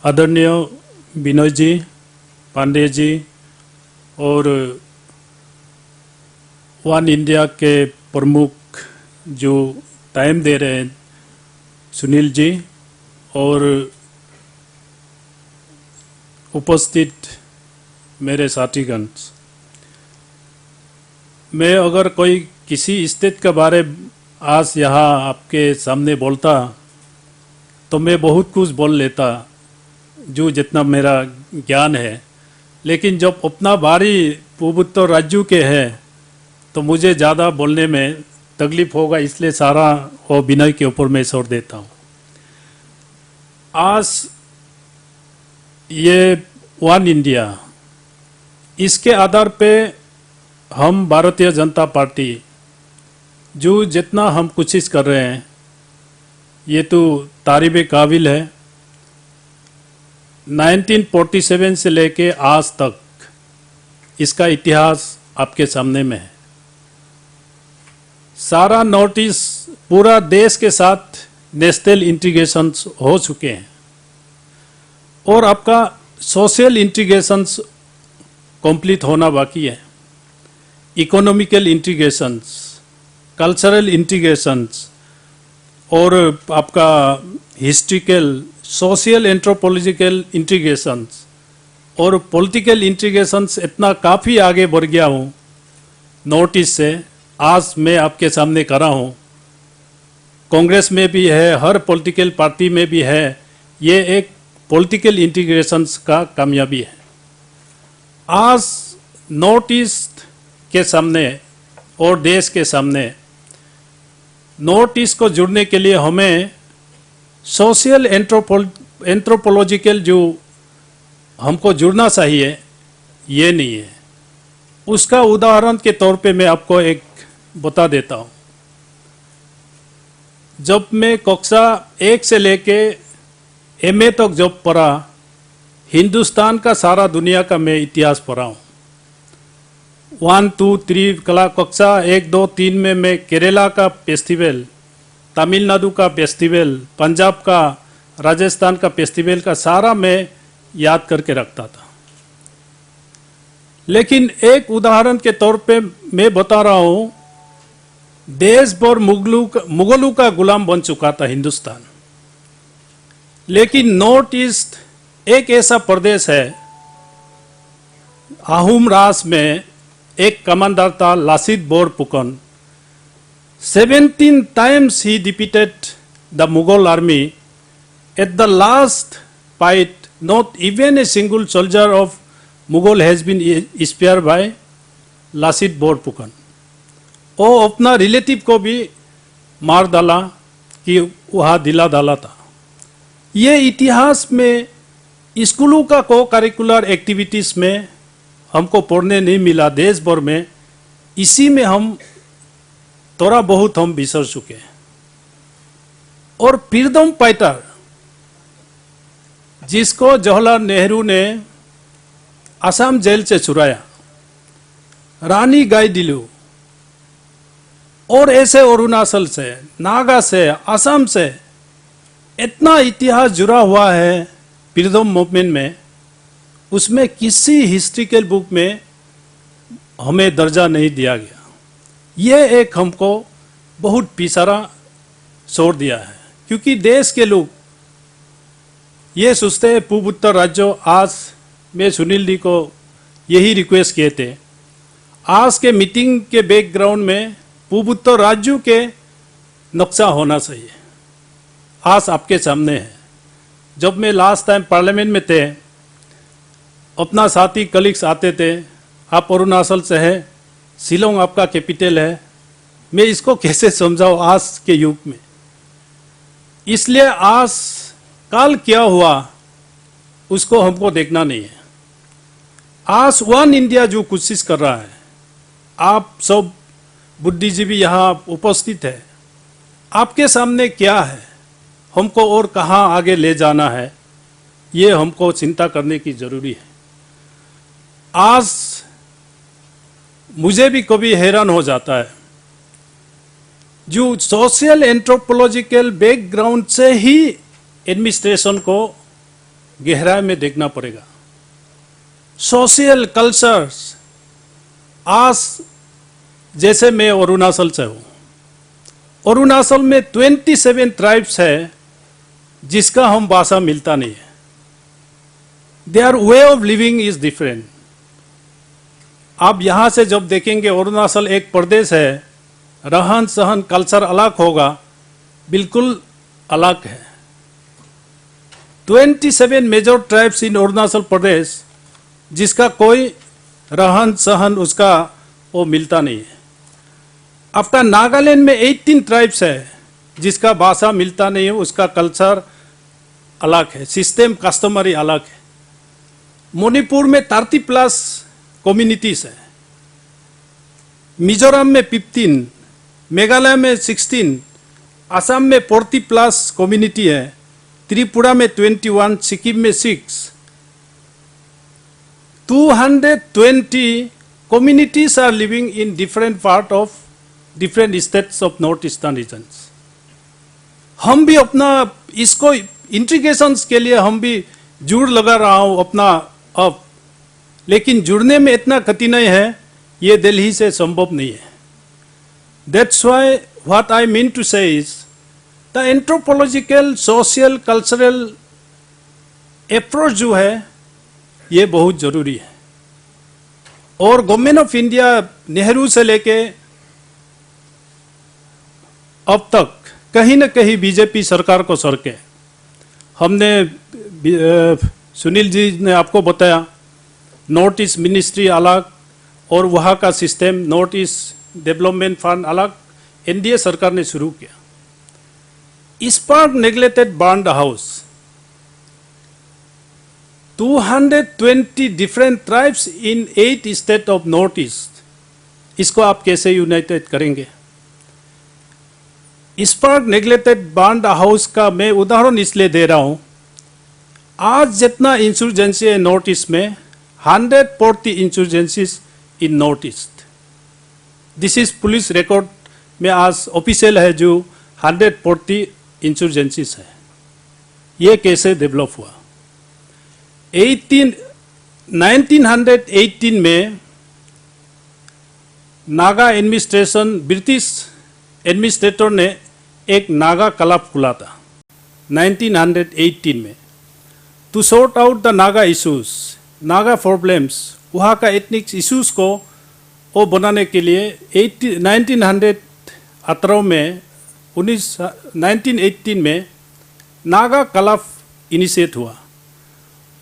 आदरणीय विनोद जी, पांडे जी और one India के प्रमुख जो टाइम दे रहे हैं सुनील जी और उपस्थित मेरे साथीगण, मैं अगर कोई किसी स्टेट के बारे आज यहाँ आपके सामने बोलता तो मैं बहुत कुछ बोल लेता जो जितना मेरा ज्ञान है, लेकिन जब अपना बारी पूर्वोत्तर राज्यों के है तो मुझे ज़्यादा बोलने में तकलीफ होगा, इसलिए सारा वो विनय के ऊपर मैं छोड़ देता हूँ। आज ये वन इंडिया, इसके आधार पे हम भारतीय जनता पार्टी जो जितना हम कोशिश कर रहे हैं ये तो तारीफ़ काबिल है। 1947 से लेके आज तक इसका इतिहास आपके सामने में है। सारा नोटिस पूरा देश के साथ नेशनल इंटीग्रेशंस हो चुके हैं और आपका सोशल इंटीग्रेशंस कंप्लीट होना बाकी है। इकोनॉमिकल इंटीग्रेशंस, कल्चरल इंटीग्रेशंस और आपका हिस्ट्रिकल, सोशल, एंथ्रोपोलॉजिकल इंटीग्रेशंस और पॉलिटिकल इंटीग्रेशंस इतना काफ़ी आगे बढ़ गया हूँ नॉर्थ ईस्ट से। आज मैं आपके सामने कर रहा हूँ, कांग्रेस में भी है, हर पॉलिटिकल पार्टी में भी है। ये एक पॉलिटिकल इंटीग्रेशंस का कामयाबी है। आज नॉर्थ ईस्ट के सामने और देश के सामने नॉर्थ ईस्ट को जुड़ने के लिए हमें सोशल एंथ्रोपोलॉजिकल जो हमको जुड़ना चाहिए ये नहीं है। उसका उदाहरण के तौर पे मैं आपको एक बता देता हूँ। जब मैं कक्षा 1 से लेके MA तक जब पढ़ा, हिंदुस्तान का सारा दुनिया का मैं इतिहास पढ़ा हूँ। 1, 2, 3 कक्षा 1, 2, 3 में मैं केरला का फेस्टिवल, तमिलनाडु का फेस्टिवल, पंजाब का, राजस्थान का फेस्टिवल का सारा मैं याद करके रखता था। लेकिन एक उदाहरण के तौर पे मैं बता रहा हूँ, देश भर मुगलों का गुलाम बन चुका था हिंदुस्तान, लेकिन नॉर्थ ईस्ट एक ऐसा प्रदेश है। अहोम राज में एक कमांडर था Lasit Borphukan. 17 times he defeated the Mughal army. At the last fight, not even a single soldier of Mughal has been spared by Lasit Borphukan. वो अपना रिलेटिव को भी मार डाला कि वहाँ दिला डाला था। ये इतिहास में स्कूलों का को करिकुलर एक्टिविटीज़ में हमको पढ़ने नहीं मिला देश भर में। इसी में हम थोड़ा बहुत हम बिसर चुके हैं। और फ्रीडम फाइटर जिसको जवाहरलाल नेहरू ने असम जेल से छुड़ाया, रानी गाइदिन्ल्यू, और ऐसे अरुणाचल से, नागा से, असम से इतना इतिहास जुड़ा हुआ है फ्रीडम मूवमेंट में, उसमें किसी हिस्ट्रिकल बुक में हमें दर्जा नहीं दिया गया। ये एक हमको बहुत पिछड़ा छोड़ दिया है, क्योंकि देश के लोग ये सोचते हैं पूर्वोत्तर राज्यों। आज मैं सुनील जी को यही रिक्वेस्ट किए थे, आज के मीटिंग के बैकग्राउंड में पूर्वोत्तर राज्यों के नक्शा होना चाहिए। आज आपके सामने है। जब मैं लास्ट टाइम पार्लियामेंट में थे, अपना साथी कलीग्स आते थे, आप अरुणाचल से है, शिलोंग आपका कैपिटल है, मैं इसको कैसे समझाऊं आज के युग में। इसलिए आज कल क्या हुआ उसको हमको देखना नहीं है। आज वन इंडिया जो कोशिश कर रहा है, आप सब बुद्धिजीवी यहाँ उपस्थित है, आपके सामने क्या है, हमको और कहाँ आगे ले जाना है, ये हमको चिंता करने की जरूरी है। आज मुझे भी कभी हैरान हो जाता है, जो सोशल एंथ्रोपोलॉजिकल बैकग्राउंड से ही एडमिनिस्ट्रेशन को गहराई में देखना पड़ेगा। सोशल कल्चर्स, आज जैसे मैं अरुणाचल से हूँ, अरुणाचल में 27 ट्राइब्स है जिसका हम भाषा मिलता नहीं है। Their way of living is different. आप यहाँ से जब देखेंगे अरुणाचल एक प्रदेश है, रहन सहन कल्चर अलग होगा, बिल्कुल अलग है। 27 major tribes in Arunachal Pradesh जिसका कोई रहन सहन उसका वो मिलता नहीं है। आपका नागालैंड में 18 ट्राइब्स है जिसका भाषा मिलता नहीं है, उसका कल्चर अलग है, सिस्टम कस्टमरी अलग है। मणिपुर में 30+ कम्युनिटीज है, मिजोरम में 15, मेघालय में 16, असम में 40+ कम्युनिटी है, त्रिपुरा में 21, सिक्किम में 6। 220 communities are living in different part of different states of North Eastern regions. हम भी अपना इसको इंटीग्रेशंस के लिए हम भी जुड़ लगा रहा हूँ अपना अब, लेकिन जुड़ने में इतना कठिनाई है, ये दिल्ली से संभव नहीं है। That's why what I mean to say is the anthropological, social, cultural approach जो है ये बहुत जरूरी है। और गवर्नमेंट ऑफ इंडिया नेहरू से लेके अब तक कहीं न कहीं बीजेपी सरकार को सरके, हमने सुनील जी ने आपको बताया नॉर्थ ईस्ट मिनिस्ट्री अलग और वहाँ का system north east development fund अलग एनडीए सरकार ने शुरू किया। Spark neglected burned house, 220 different tribes in 8 state of north east, इसको आप कैसे यूनाइटेड करेंगे? स्पार्क नेग्लेक्टेड बर्न्ड हाउस का मैं उदाहरण इसलिए दे रहा हूं, आज जितना इंसर्जेंसी है नॉर्थ ईस्ट में 140 insurgencies in north east. This is police record में आज ऑफिशियल है जो 140 इंसर्जेंसीज है। ये कैसे डेवलप हुआ? 1918 में नागा एडमिनिस्ट्रेशन, ब्रिटिश एडमिनिस्ट्रेटर ने एक नागा क्लब खुला था 1918 में, to sort out the Naga issues, Naga problems, वहाँ का एथनिक इश्यूज को वो बनाने के लिए 1918 में नागा क्लब इनिशिएट हुआ।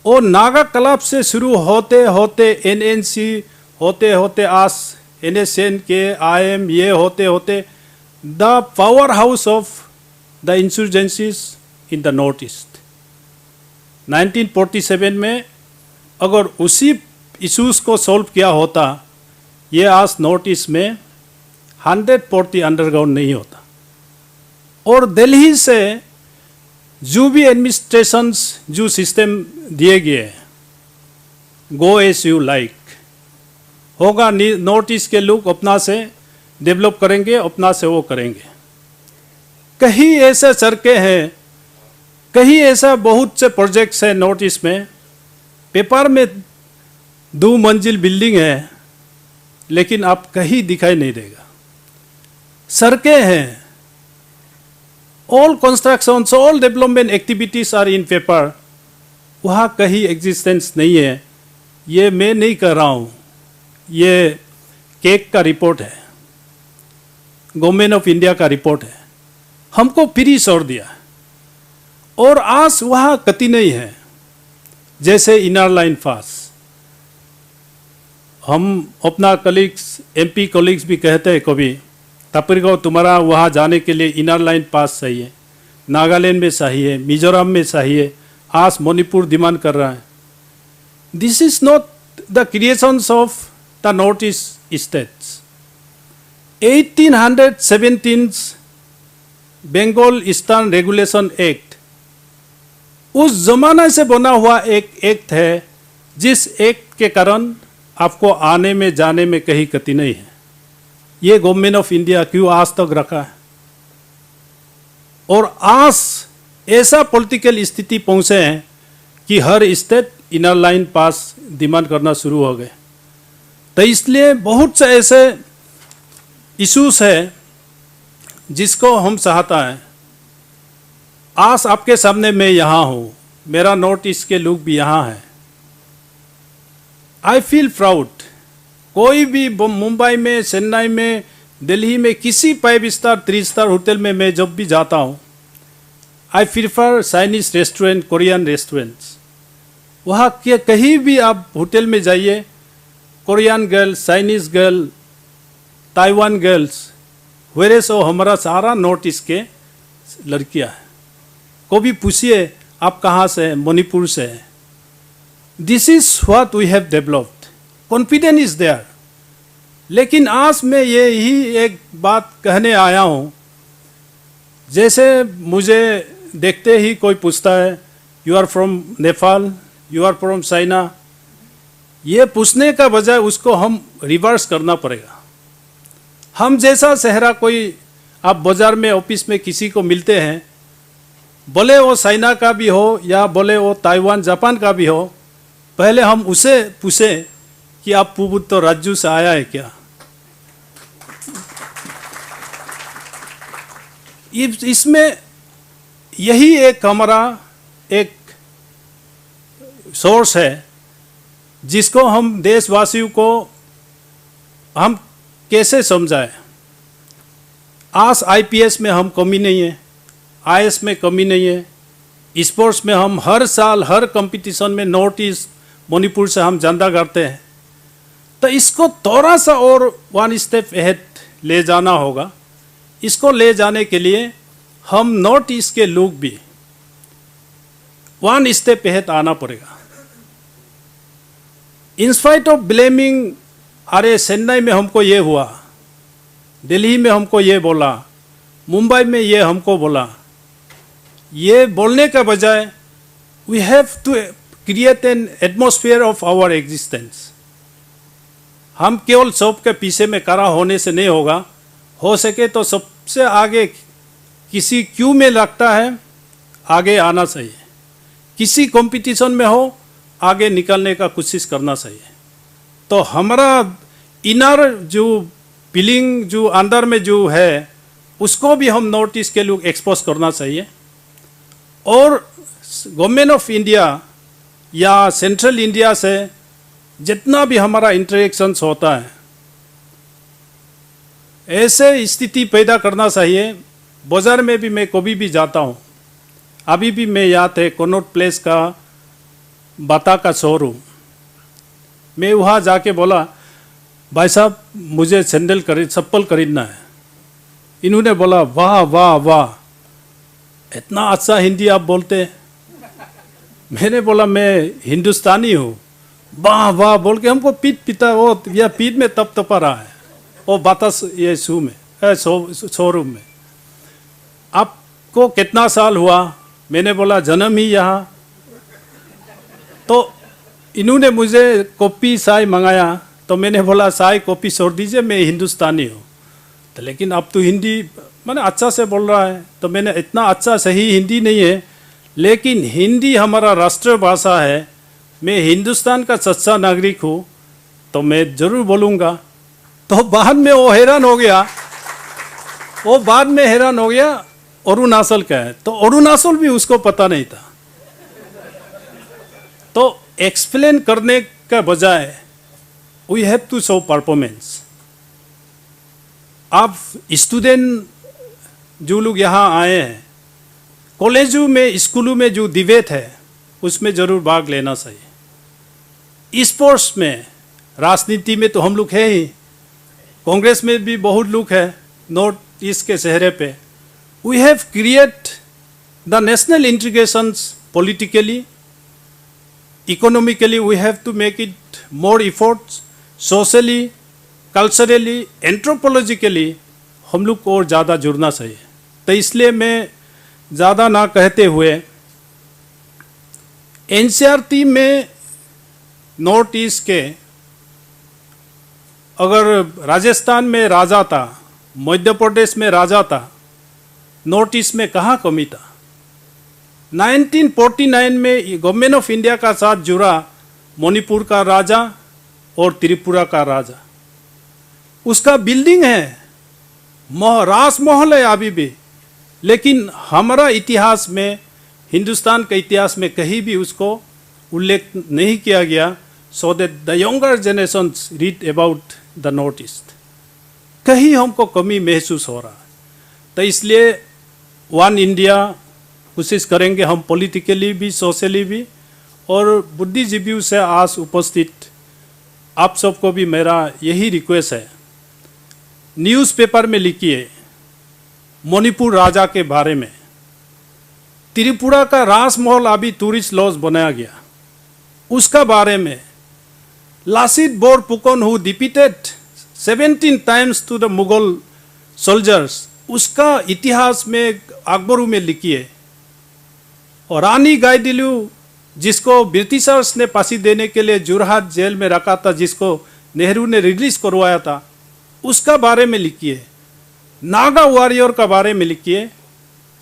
और नागा क्लब से शुरू होते होते एनएनसी होते होते आज NSN के IM ये होते होते the power house of the insurgencies in the North east. 1947 में अगर उसी इश्यूज को सॉल्व किया होता, ये आज नॉर्थ ईस्ट में 140 अंडरग्राउंड नहीं होता। और दिल्ली से जो भी एडमिनिस्ट्रेशंस जो सिस्टम दिए गए, गो एस यू लाइक होगा, नॉर्थ ईस्ट के लोग अपना से डेवलप करेंगे, अपना से वो करेंगे। कहीं ऐसे सड़कें हैं, कहीं ऐसा बहुत से प्रोजेक्ट्स हैं नॉर्थ ईस्ट में, पेपर में 2 मंजिल बिल्डिंग है लेकिन आप कहीं दिखाई नहीं देगा। सड़कें हैं, all constructions, all development activities are in paper, वहाँ कहीं एग्जिस्टेंस नहीं है। ये मैं नहीं कर रहा हूँ, ये केक का रिपोर्ट है, गवर्नमेंट ऑफ इंडिया का रिपोर्ट है, हमको फ्री छोड़ दिया। और आज वहाँ कति नहीं है, जैसे इनर लाइन पास। हम अपना कलीग्स, MP कलीग्स भी कहते हैं कभी, तपरगांव तुम्हारा वहाँ जाने के लिए इनर लाइन पास चाहिए, नागालैंड में चाहिए, मिजोरम में चाहिए, आज मणिपुर डिमांड कर रहा है। This is not the creations of the North East states. 1817 Bengal eastern regulation act उस जमाने से बना हुआ एक एक्ट है, जिस एक्ट के कारण आपको आने में जाने में कहीं कति नहीं है। ये गवर्नमेंट ऑफ इंडिया क्यों आज तक रखा है? और आज ऐसा पॉलिटिकल स्थिति पहुंचे हैं कि हर स्टेट इनर लाइन पास डिमांड करना शुरू हो गए। तो इसलिए बहुत से ऐसे इश्यूज है जिसको हम चाहता है। आज आपके सामने मैं यहाँ हूँ, मेरा नॉर्थ ईस्ट के लोग भी यहाँ हैं। I feel proud. कोई भी मुंबई में, चेन्नई में, दिल्ली में किसी 5 स्टार 3 स्टार होटल में मैं जब भी जाता हूँ, I prefer Chinese restaurant, Korean restaurants. वहाँ के कहीं भी आप होटल में जाइए, Korean girls, Chinese girl, Taiwan girls, वेरे सो हमारा सारा नॉर्थ ईस्ट के लड़कियाँ हैं। को भी पूछिए आप कहाँ से हैं, मणिपुर से हैं। This is what we have developed, confidence is there. लेकिन आज मैं यही एक बात कहने आया हूँ, जैसे मुझे देखते ही कोई पूछता है you are from Nepal, you are from China, ये पूछने का बजाय उसको हम रिवर्स करना पड़ेगा। हम जैसा चेहरा कोई आप बाजार में, ऑफिस में किसी को मिलते हैं, बोले वो चाइना का भी हो या बोले वो ताइवान जापान का भी हो, पहले हम उसे पूछे कि आप पूर्वोत्तर राज्यों से आया है क्या। इसमें यही एक हमारा एक सोर्स है जिसको हम देशवासियों को हम कैसे समझाएं। आज आईपीएस में हम कमी नहीं है, आईएएस में कमी नहीं है, स्पोर्ट्स में हम हर साल हर कंपटीशन में नॉर्थ ईस्ट मणिपुर से हम झंडा गाड़ते हैं। तो इसको थोड़ा सा और 1 स्टेप अहेड ले जाना होगा। इसको ले जाने के लिए हम नॉर्थ ईस्ट के लोग भी 1 स्टेप अहेड आना पड़ेगा। इंस्पाइट ऑफ ब्लेमिंग, अरे चेन्नई में हमको ये हुआ, दिल्ली में हमको ये बोला, मुंबई में ये हमको बोला, ये बोलने का बजाय we have to create an atmosphere of our existence. हम केवल शॉप के पीछे में खड़ा होने से नहीं होगा, हो सके तो सबसे आगे किसी क्यू में लगता है आगे आना चाहिए, किसी कंपटीशन में हो आगे निकलने का कोशिश करना चाहिए। तो हमारा इनर जो फीलिंग जो अंदर में जो है उसको भी हम नॉर्थ ईस्ट के लोग एक्सपोज करना चाहिए। और गवर्नमेंट ऑफ इंडिया या सेंट्रल इंडिया से जितना भी हमारा इंटरेक्शंस होता है, ऐसे स्थिति पैदा करना चाहिए। बाजार में भी मैं कभी भी जाता हूँ, अभी भी मैं याद है कनॉट प्लेस का बाटा का शोरूम, मैं वहाँ जाके बोला भाई साहब मुझे सैंडल चप्पल खरीदना है। इन्होंने बोला वाह वाह वाह, इतना अच्छा हिंदी आप बोलते हैं। मैंने बोला मैं हिंदुस्तानी हूँ। वाह वाह बोल के हमको पीठ पीता, वो या पीठ में तप तपा रहा है वो बाटा ये शू में शोरूम में। आपको कितना साल हुआ? मैंने बोला जन्म ही यहाँ। तो इन्होंने मुझे कॉफ़ी चाय मंगाया, तो मैंने बोला चाय कॉफ़ी छोड़ दीजिए, मैं हिंदुस्तानी हूँ। तो लेकिन अब तो हिंदी मैंने अच्छा से बोल रहा है। तो मैंने इतना अच्छा सही हिंदी नहीं है, लेकिन हिंदी हमारा राष्ट्रीय भाषा है, मैं हिंदुस्तान का सच्चा नागरिक हूँ, तो मैं ज़रूर बोलूँगा। तो बाद में वो हैरान हो गया, अरुणाचल का है। तो अरुणाचल भी उसको पता नहीं था। तो एक्सप्लेन करने का बजाय we have to show performance. आप स्टूडेंट जो लोग यहाँ आए हैं, कॉलेजों में स्कूलों में जो डिबेट है उसमें ज़रूर भाग लेना चाहिए। स्पोर्ट्स में, राजनीति में तो हम लोग हैं ही, कांग्रेस में भी बहुत लोग हैं नॉर्थ ईस्ट के चेहरे पे। We have create the national integrations politically, economically we have to make it more efforts, socially, culturally, anthropologically हम लोग को और ज़्यादा जुड़ना चाहिए। तो इसलिए मैं ज़्यादा ना कहते हुए एनसीईआरटी में नॉर्थ ईस्ट के, अगर राजस्थान में राजा था, मध्य प्रदेश में राजा था, नॉर्थ ईस्ट में कहाँ कमी था? 1949 में गवर्नमेंट ऑफ इंडिया का साथ जुड़ा मणिपुर का राजा और त्रिपुरा का राजा, उसका बिल्डिंग है, राजमहल है अभी भी, लेकिन हमारा इतिहास में, हिंदुस्तान के इतिहास में कहीं भी उसको उल्लेख नहीं किया गया, सो that the younger generations read about the North east. कहीं हमको कमी महसूस हो रहा है। तो इसलिए वन इंडिया कोशिश करेंगे हम, पॉलिटिकली भी, सोशली भी, और बुद्धिजीवियों से आज उपस्थित आप सबको भी मेरा यही रिक्वेस्ट है, न्यूज़पेपर में लिखिए मणिपुर राजा के बारे में। त्रिपुरा का राजमहल अभी टूरिस्ट लॉज बनाया गया, उसका बारे में। Lachit Borphukan who defeated 17 times to the Mughal soldiers, उसका इतिहास में अकबरू में लिखिए। और रानी गाइदिलु जिसको ब्रिटिशर्स ने फांसी देने के लिए जोरहाट जेल में रखा था, जिसको नेहरू ने रिलीज करवाया था, उसका बारे में लिखिए। नागा वॉरियर का बारे में लिखिए,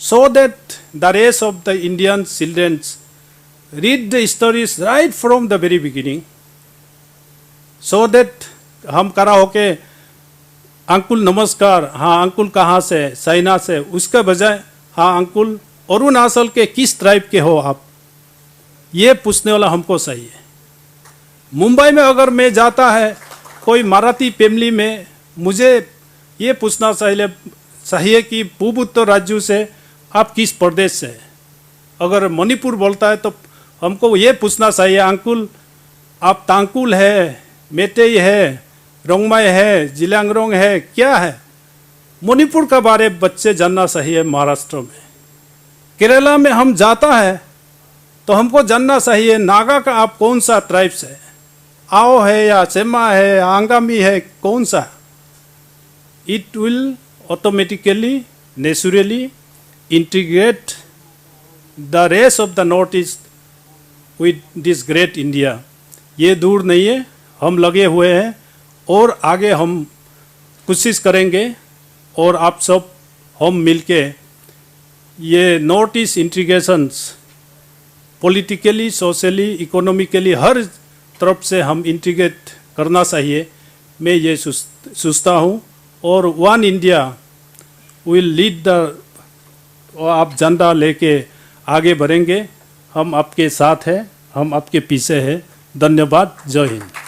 so that the race of the Indian childrens read the stories right from the very beginning, so that हम खड़ा होके अंकुल नमस्कार, हाँ अंकुल कहाँ से, चाइना से, उसके बजाय हाँ अंकुल अरुणाचल के किस ट्राइब के हो आप, ये पूछने वाला हमको चाहिए। मुंबई में अगर मैं जाता है कोई मराठी फैमिली में, मुझे ये पूछना चाहिए कि पूर्वोत्तर राज्यों से आप किस प्रदेश से। अगर मणिपुर बोलता है तो हमको ये पूछना चाहिए, अंकुल आप तांकुल है, मेतेई है, रोंगमाई है, जिलांगरोंग है, क्या है। मणिपुर का बारे बच्चे जानना चाहिए। महाराष्ट्र में, केरला में हम जाता है तो हमको जानना चाहिए नागा का आप कौन सा ट्राइब्स है, आओ है या सेमा है, आंगामी है, कौन सा। It will automatically, naturally integrate the race of the North East with this great India. ये दूर नहीं है, हम लगे हुए हैं और आगे हम कोशिश करेंगे, और आप सब हम मिलके ये north east integrations politically, socially, economically हर तरफ से हम इंटीग्रेट करना चाहिए। मैं ये सोचता हूँ, और one India will lead the, आप झंडा लेके आगे बढ़ेंगे, हम आपके साथ हैं, हम आपके पीछे हैं। धन्यवाद, जय हिंद।